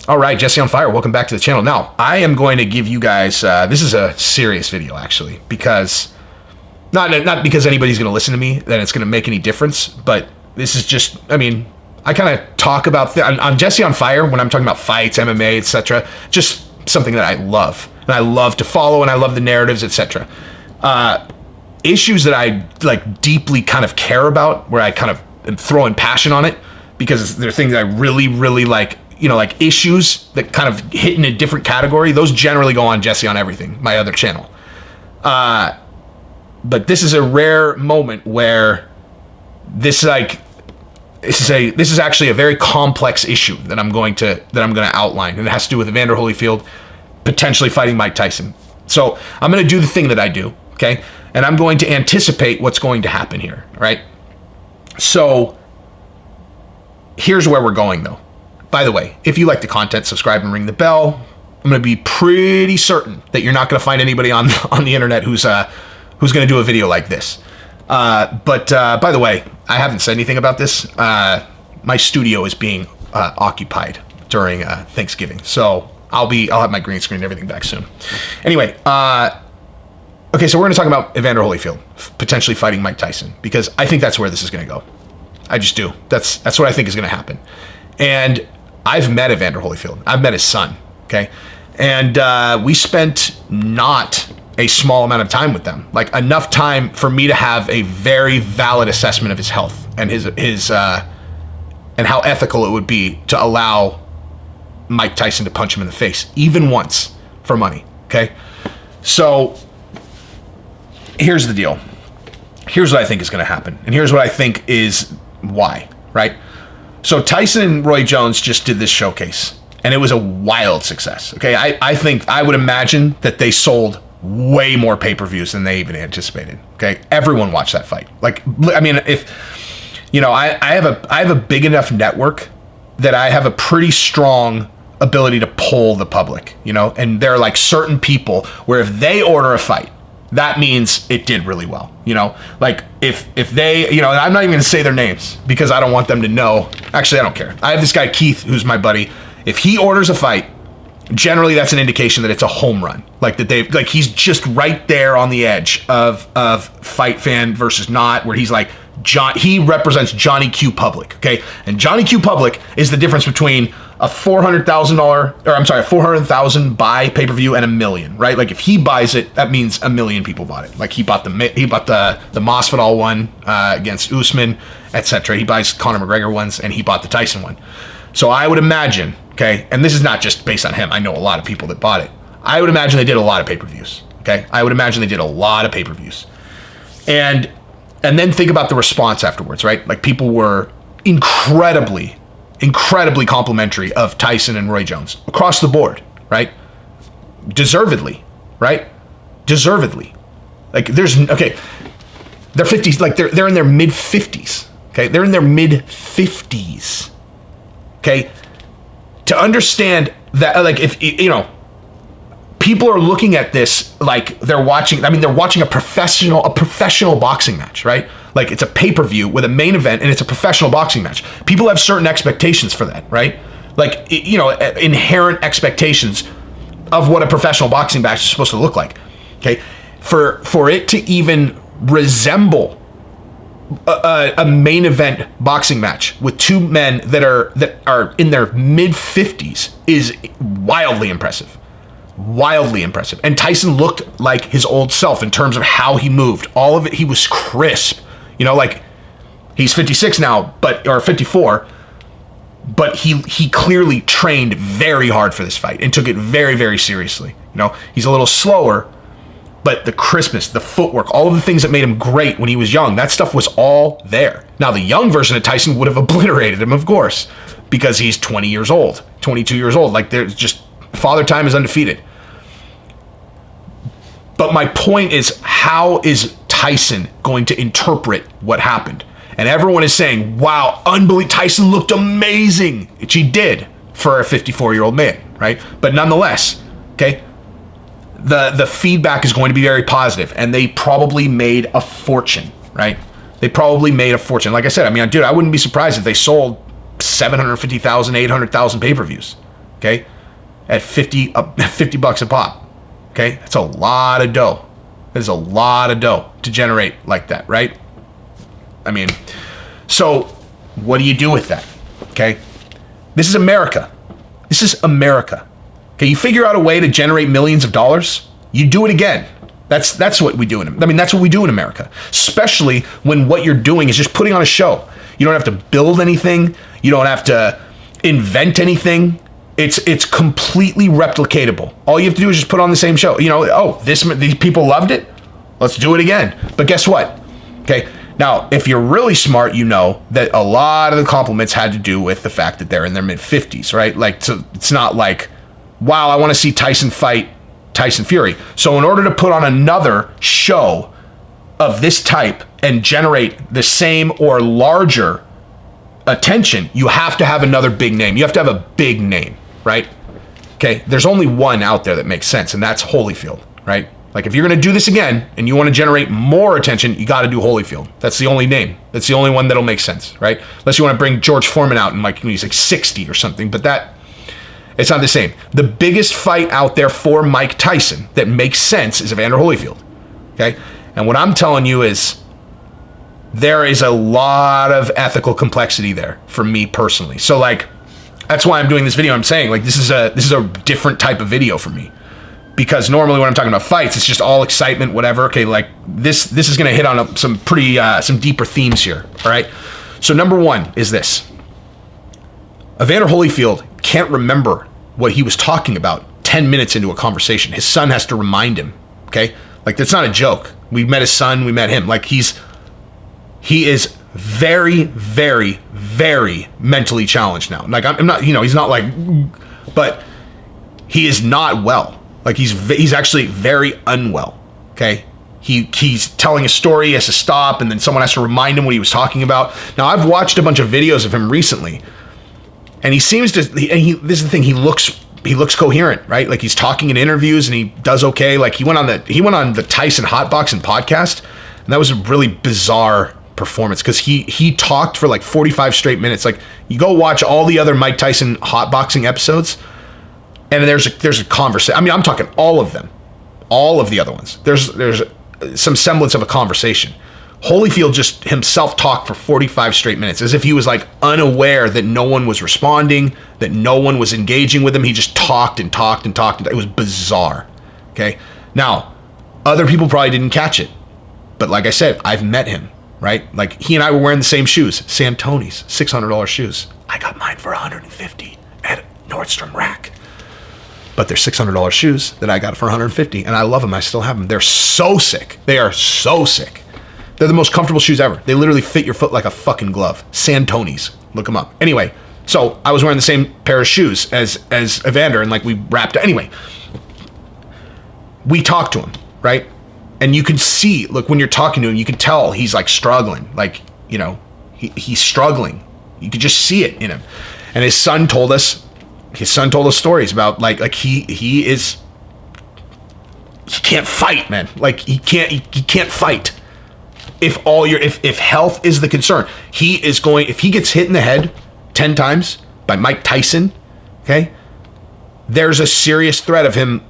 All right, Jesse on Fire, welcome back to the channel. Now, I am going to give you guys, this is a serious video actually, because, not because anybody's going to listen to me, that it's going to make any difference, but this is just, I mean, I kind of talk about, on Jesse on Fire, when I'm talking about fights, MMA, etc., just something that I love, and I love to follow, and I love the narratives, etc. Issues that I, like, deeply kind of care about, where I kind of am throwing passion on it, because they're things that I really, really like, you know, like issues that kind of hit in a different category, those generally go on Jesse on Everything, my other channel. But this is a rare moment where this is actually a very complex issue that I'm going to outline, and it has to do with Evander Holyfield potentially fighting Mike Tyson. So I'm going to do the thing that I do, okay? And I'm going to anticipate what's going to happen here, right? So here's where we're going, though. By the way, if you like the content, subscribe and ring the bell. I'm going to be pretty certain that you're not going to find anybody on the internet who's going to do a video like this. But by the way, I haven't said anything about this. My studio is being occupied during Thanksgiving, so I'll have my green screen and everything back soon. Anyway, okay, so we're going to talk about Evander Holyfield potentially fighting Mike Tyson, because I think that's where this is going to go. I just do. That's what I think is going to happen. And I've met Evander Holyfield. I've met his son, okay? And we spent not a small amount of time with them, like enough time for me to have a very valid assessment of his health and his and how ethical it would be to allow Mike Tyson to punch him in the face, even once, for money, okay? So here's the deal. Here's what I think is going to happen, and here's what I think is why, right? So Tyson and Roy Jones just did this showcase, and it was a wild success. Okay, I would imagine that they sold way more pay-per-views than they even anticipated. Okay, everyone watched that fight. Like, I mean, if you know, I have a big enough network that I have a pretty strong ability to poll the public. You know, and there are like certain people where if they order a fight, that means it did really well. You know, like if they, you know, and I'm not even going to say their names because I don't want them to know. Actually, I don't care. I have this guy, Keith, who's my buddy. If he orders a fight, generally that's an indication that it's a home run. Like that like he's just right there on the edge of fight fan versus not, where he's like, he represents Johnny Q Public. Okay. And Johnny Q Public is the difference between a $400,000 buy pay-per-view and $1 million, right? Like if he buys it, that means 1 million people bought it. Like he bought the Masvidal one against Usman, etc. He buys Conor McGregor ones, and he bought the Tyson one. So I would imagine, okay, and this is not just based on him. I know a lot of people that bought it. I would imagine they did a lot of pay-per-views. Okay, I would imagine they did a lot of pay-per-views, and then think about the response afterwards, right? Like people were incredibly complimentary of Tyson and Roy Jones across the board, right? Deservedly, right? Deservedly. Like they're 50s, like they're in their mid 50s. Okay, they're in their mid 50s. Okay, to understand that, like if you know, people are looking at this like they're watching. I mean, they're watching a professional boxing match, right? Like it's a pay-per-view with a main event, and it's a professional boxing match. People have certain expectations for that, right? Like, you know, inherent expectations of what a professional boxing match is supposed to look like. Okay, for it to even resemble a main event boxing match with two men that are in their mid 50s is wildly impressive. Wildly impressive. And Tyson looked like his old self in terms of how he moved. All of it, he was crisp. You know, like he's 56 now, or 54, but he clearly trained very hard for this fight and took it very, very seriously. You know, he's a little slower, but the crispness, the footwork, all of the things that made him great when he was young, that stuff was all there. Now, the young version of Tyson would have obliterated him, of course, because he's 20 years old, 22 years old. Like, there's just, Father Time is undefeated. But my point is, how is Tyson going to interpret what happened? And everyone is saying, wow, unbelievable, Tyson looked amazing, which he did for a 54-year-old man, right? But nonetheless, okay, the feedback is going to be very positive, and they probably made a fortune, right? They probably made a fortune. Like I said, I mean, dude, I wouldn't be surprised if they sold 750,000, 800,000 pay-per-views. okay, at 50 bucks a pop, okay? That's a lot of dough. There's a lot of dough to generate like that, right? I mean, so what do you do with that, okay? This is America. This is America. Okay, you figure out a way to generate millions of dollars, you do it again. That's what we do that's what we do in America, especially when what you're doing is just putting on a show. You don't have to build anything. You don't have to invent anything. It's completely replicatable. All you have to do is just put on the same show. These people loved it. Let's do it again. But guess what? Okay. Now, if you're really smart, you know that a lot of the compliments had to do with the fact that they're in their mid-50s, right? Like, so it's not like, wow, I want to see Tyson fight Tyson Fury. So in order to put on another show of this type and generate the same or larger attention, you have to have another big name. You have to have a big name, right? Okay, there's only one out there that makes sense, and that's Holyfield, right? Like, if you're going to do this again and you want to generate more attention, you got to do Holyfield. That's the only name. That's the only one that'll make sense, right? Unless you want to bring George Foreman out and like he's like 60 or something, but it's not the same. The biggest fight out there for Mike Tyson that makes sense is Evander Holyfield, okay? And what I'm telling you is there is a lot of ethical complexity there for me personally. So like, that's why I'm doing this video. I'm saying like this is a different type of video for me, because normally when I'm talking about fights, it's just all excitement, whatever. Okay, like this is going to hit on some pretty some deeper themes here. All right. So number one is this: Evander Holyfield can't remember what he was talking about 10 minutes into a conversation. His son has to remind him. Okay, like that's not a joke. We met his son. We met him. Like he is very, very, very mentally challenged now. Like I'm not, he's not like, but he is not well. Like he's actually very unwell. Okay. He's telling a story, he has to stop, and then someone has to remind him what he was talking about. Now I've watched a bunch of videos of him recently, and he seems to, this is the thing, he looks coherent, right? Like he's talking in interviews and he does okay. Like he went on the Tyson Hotboxing podcast, and that was a really bizarre performance because he talked for like 45 straight minutes. Like you go watch all the other Mike Tyson hotboxing episodes, and there's a conversation. I mean, I'm talking all of them, all of the other ones. There's some semblance of a conversation. Holyfield just himself talked for 45 straight minutes as if he was like unaware that no one was responding, that no one was engaging with him. He just talked and talked and talked. It was bizarre. Okay. Now, other people probably didn't catch it, but like I said, I've met him. Right? Like he and I were wearing the same shoes, Santoni's, $600 shoes. I got mine for $150 at Nordstrom Rack. But they're $600 shoes that I got for $150, and I love them. I still have them. They're so sick. They are so sick. They're the most comfortable shoes ever. They literally fit your foot like a fucking glove. Santoni's. Look them up. Anyway, so I was wearing the same pair of shoes as Evander, and like we wrapped. Anyway, we talked to him, right? And you can see, look, when you're talking to him, you can tell he's like struggling. Like, he's struggling. You could just see it in him. And his son told us stories about like he can't fight, man. Like he can't fight. If health is the concern, if he gets hit in the head 10 times by Mike Tyson, okay, there's a serious threat of him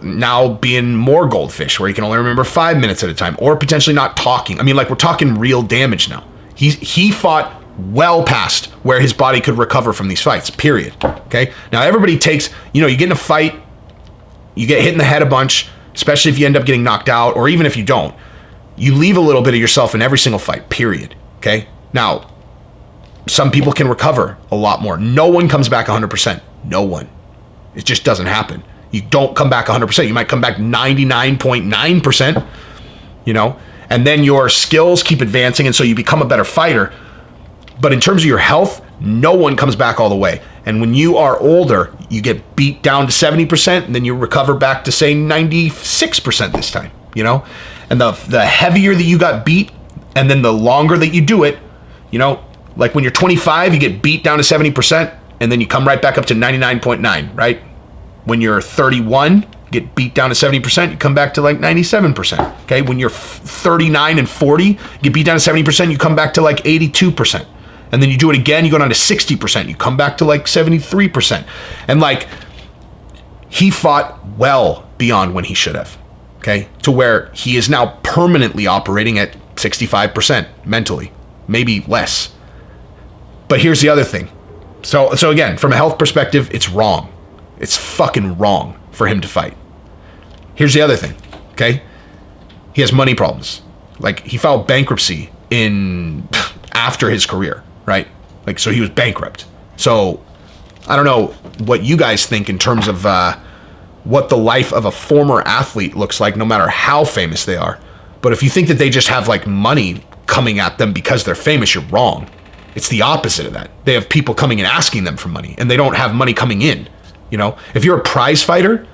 now being more goldfish, where he can only remember 5 minutes at a time, or potentially not talking. I mean, like we're talking real damage now. He fought well past where his body could recover from these fights, period. Okay. Now everybody takes, you get in a fight, you get hit in the head a bunch, especially if you end up getting knocked out, or even if you don't, you leave a little bit of yourself in every single fight, period. Okay. Now, some people can recover a lot more. No one comes back 100%. No one. It just doesn't happen. You don't come back 100%. You might come back 99.9%, and then your skills keep advancing, and so you become a better fighter. But in terms of your health, no one comes back all the way. And when you are older, you get beat down to 70%, and then you recover back to, say, 96% this time, And the heavier that you got beat, and then the longer that you do it, like when you're 25, you get beat down to 70%, and then you come right back up to 99.9, right? When you're 31, get beat down to 70%, you come back to like 97%. Okay, when you're 39 and 40, get beat down to 70%, you come back to like 82%. And then you do it again, you go down to 60%. You come back to like 73%. And like, he fought well beyond when he should have, okay? To where he is now permanently operating at 65% mentally, maybe less. But here's the other thing. So again, from a health perspective, it's wrong. It's fucking wrong for him to fight. Here's the other thing, okay? He has money problems. Like, he filed bankruptcy after his career, right? Like, so he was bankrupt. So I don't know what you guys think in terms of what the life of a former athlete looks like, no matter how famous they are. But if you think that they just have like money coming at them because they're famous, you're wrong. It's the opposite of that. They have people coming and asking them for money, and they don't have money coming in. You know, if you're a prize fighter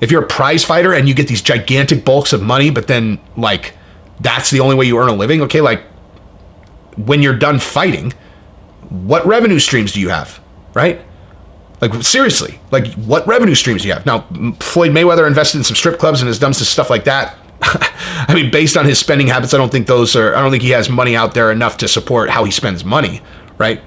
and you get these gigantic bulks of money, but then like that's the only way you earn a living, okay, like when you're done fighting, what revenue streams do you have, right? Like, seriously, like, what revenue streams do you have? Now, Floyd Mayweather invested in some strip clubs and has done some stuff like that. I mean, based on his spending habits, I don't think he has money out there enough to support how he spends money, right?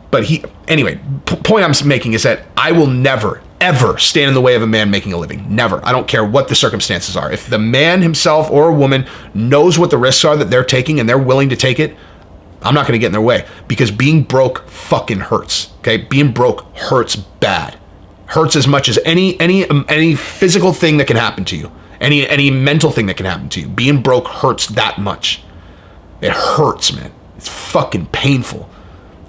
But anyway, point I'm making is that I will never, ever stand in the way of a man making a living. Never. I don't care what the circumstances are. If the man himself or a woman knows what the risks are that they're taking and they're willing to take it, I'm not going to get in their way, because being broke fucking hurts. Okay, being broke hurts bad. Hurts as much as any physical thing that can happen to you, any mental thing that can happen to you. Being broke hurts that much. It hurts, man. It's fucking painful,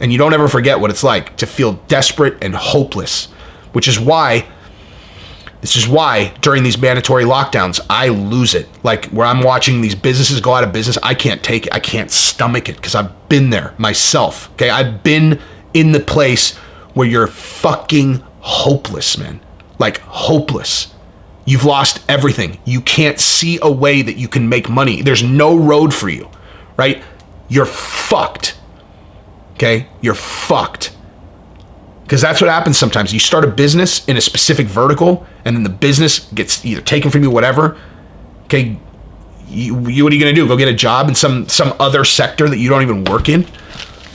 and you don't ever forget what it's like to feel desperate and hopeless. This is why during these mandatory lockdowns, I lose it. Like, where I'm watching these businesses go out of business, I can't take it. I can't stomach it, because I've been there myself. Okay, I've been in the place where you're fucking hopeless, man. Like, hopeless. You've lost everything. You can't see a way that you can make money. There's no road for you, right? You're fucked. Okay, you're fucked. Because that's what happens sometimes. You start a business in a specific vertical, and then the business gets either taken from you, whatever. Okay, what are you going to do? Go get a job in some other sector that you don't even work in?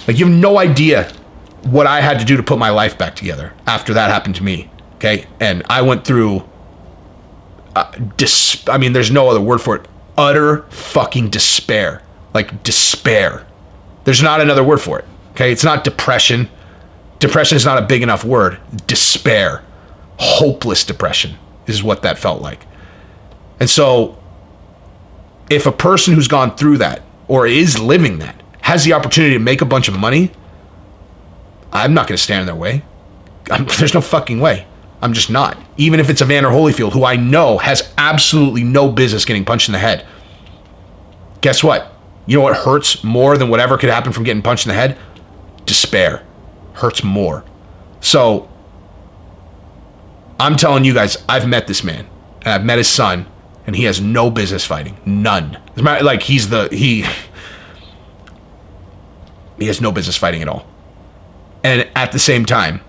Like, you have no idea what I had to do to put my life back together after that happened to me. Okay, and I went through, I mean, there's no other word for it. Utter fucking despair. Like, despair. There's not another word for it. Okay, it's not depression. Depression is not a big enough word. Despair. Hopeless depression is what that felt like. And so, if a person who's gone through that, or is living that, has the opportunity to make a bunch of money, I'm not going to stand in their way. There's no fucking way. I'm just not. Even if it's Evander Holyfield, who I know has absolutely no business getting punched in the head. Guess what? You know what hurts more than whatever could happen from getting punched in the head? Despair. Hurts more. So I'm telling you guys, I've met this man, and I've met his son, and he has no business fighting. None. Like, he has no business fighting at all. And at the same time,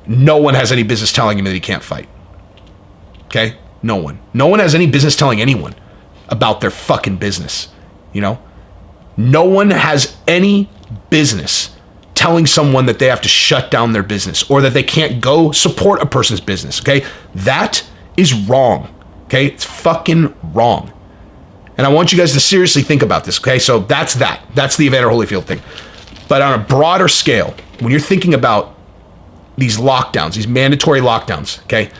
no one has any business telling him that he can't fight. Okay? No one. No one has any business telling anyone about their fucking business. You know? No one has any business telling someone that they have to shut down their business, or that they can't go support a person's business. Okay? That is wrong. Okay? It's fucking wrong. And I want you guys to seriously think about this. Okay? So that's that. That's the Evander Holyfield thing. But on a broader scale, when you're thinking about these lockdowns, these mandatory lockdowns, okay?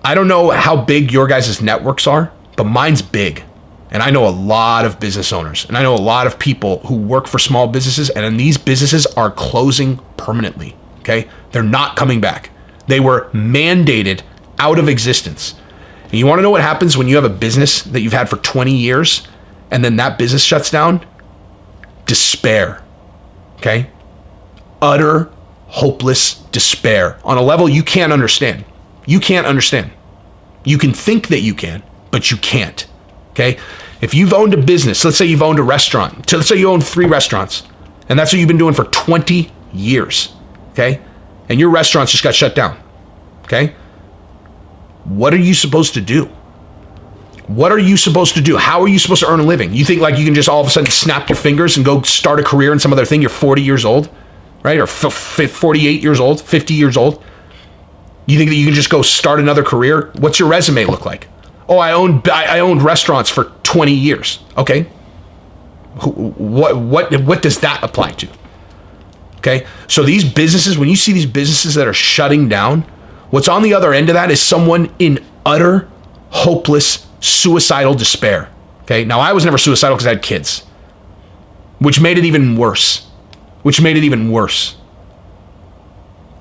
I don't know how big your guys' networks are, but mine's big. And I know a lot of business owners, and I know a lot of people who work for small businesses, and these businesses are closing permanently, okay? They're not coming back. They were mandated out of existence. And you want to know what happens when you have a business that you've had for 20 years, and then that business shuts down? Despair, okay? Utter, hopeless despair on a level you can't understand. You can't understand. You can think that you can, but you can't. Okay? If you've owned a business, let's say you've owned a restaurant, let's say you own 3 restaurants, and that's what you've been doing for 20 years. Okay? And your restaurants just got shut down. Okay? What are you supposed to do? What are you supposed to do? How are you supposed to earn a living? You think like you can just all of a sudden snap your fingers and go start a career in some other thing? You're 40 years old, right? Or 48 years old, 50 years old. You think that you can just go start another career? What's your resume look like? Oh, I owned restaurants for 20 years. Okay. What does that apply to? Okay. So these businesses, when you see these businesses that are shutting down, what's on the other end of that is someone in utter, hopeless, suicidal despair. Okay. Now, I was never suicidal because I had kids, which made it even worse.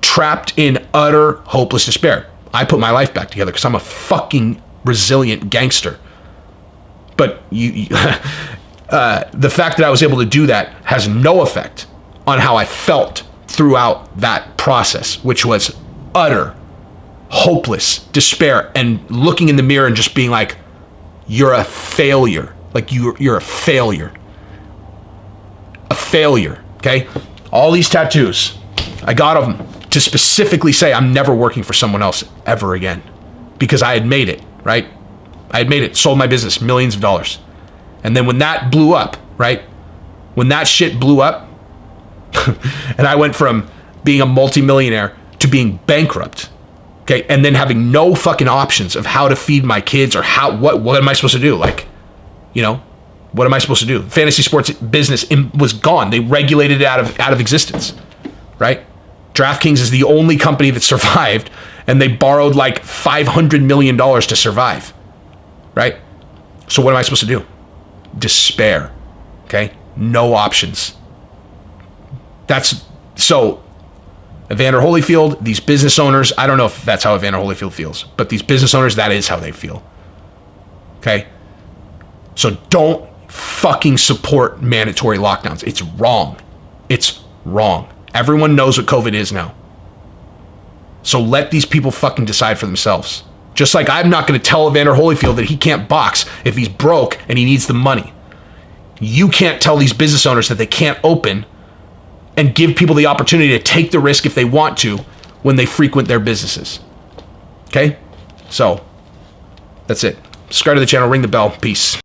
Trapped in utter, hopeless despair. I put my life back together because I'm a fucking resilient gangster. But the fact that I was able to do that has no effect on how I felt throughout that process, which was utter, hopeless despair and looking in the mirror and just being like, you're a failure. Like you're a failure. A failure, okay? All these tattoos, I got them to specifically say I'm never working for someone else ever again because I had made it, right? I had made it, sold my business, millions of dollars. And then when that blew up, right? When that shit blew up and I went from being a multimillionaire to being bankrupt, okay? And then having no fucking options of how to feed my kids or what am I supposed to do? Like, you know, what am I supposed to do? Fantasy sports business was gone. They regulated it out of existence, right? DraftKings is the only company that survived, and they borrowed like $500 million to survive, right? So what am I supposed to do? Despair, okay? No options. So Evander Holyfield, these business owners, I don't know if that's how Evander Holyfield feels, but these business owners, that is how they feel, okay? So don't fucking support mandatory lockdowns. It's wrong. It's wrong. Everyone knows what COVID is now. So let these people fucking decide for themselves. Just like I'm not going to tell Evander Holyfield that he can't box if he's broke and he needs the money. You can't tell these business owners that they can't open and give people the opportunity to take the risk if they want to when they frequent their businesses. Okay? So, that's it. Subscribe to the channel, ring the bell. Peace.